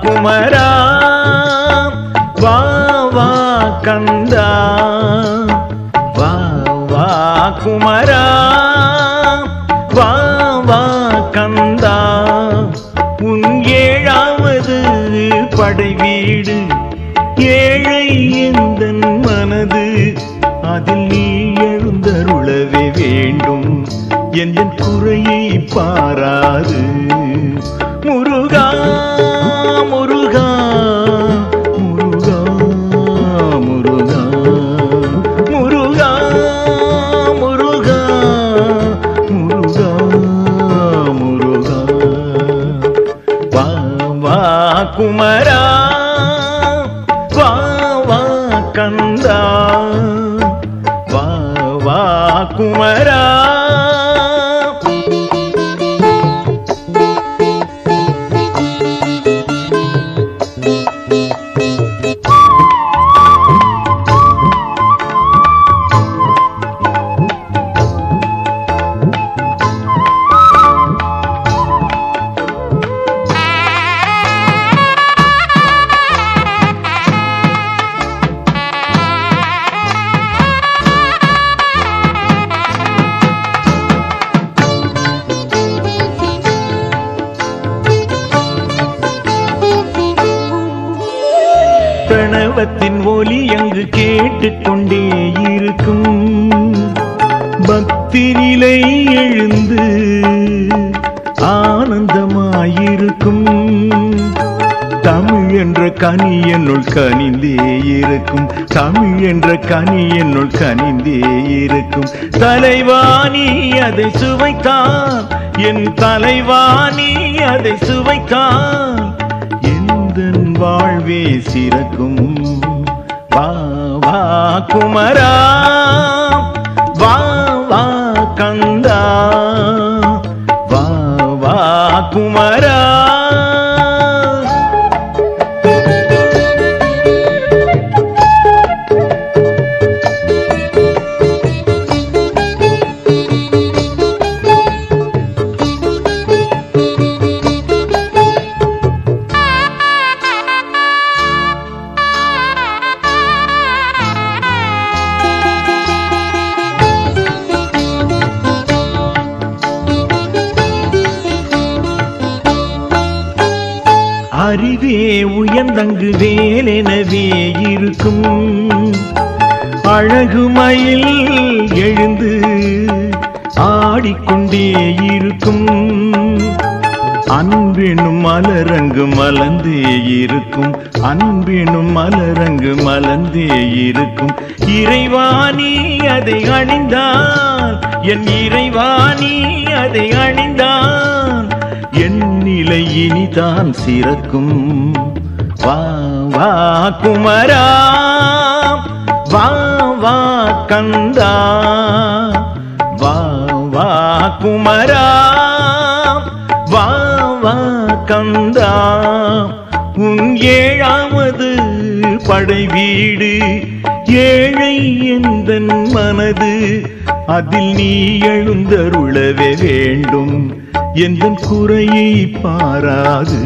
குமரா வா வா கந்தா வா வா குமரா வா வா கந்தா உன் ஏழாவது படை வீடு ஏழை எந்தன் மனது அதில் நீ எழுந்தருளவே வேண்டும் என் குறையை பாராது முருகா முருகா முருகா முருகா முருகா முருகா முருகா முருகா வா வா குமரா வா வா கந்தா வா வா குமரா பிரணவத்தின் ஒலி அங்கு கேட்டுக்கொண்டே இருக்கும் பக்தி நிலை எழுந்து ஆனந்தமாயிருக்கும் தமிழ் என்ற கனி என்னுள் கனிந்தே இருக்கும் தமிழ் என்ற கனி என்னுள் கனிந்தே இருக்கும் தலைவாணி அதை சுவைத்தான் என் தலைவாணி அதை சுவைத்தான் எந்தன் வாழ்வே சிறக்கும் வா வா குமரா வா வா கந்தா வா வா குமரா அறிவே உயர்ந்தங்கு வேலெனவே இருக்கும் அழகுமயில் எழுந்து ஆடிக்கொண்டே இருக்கும் அன்பெனும் மலரங்கு மலர்ந்தே இருக்கும் அன்பெனும் மலரங்கு மலர்ந்தே இருக்கும் இறைவாணி அதை அணிந்தான் என் இறைவாணி அதை அணிந்தான் என் நிலை இனிதான் சிறக்கும் வா வா குமரா வா வா கந்தா வா வா குமரா வா வா கந்தா உன் ஏழாவது படை வீடு ஏழை எந்தன் மனது அதில் நீ எழுந்தருளவே வேண்டும் எந்தன் குறையை பாராது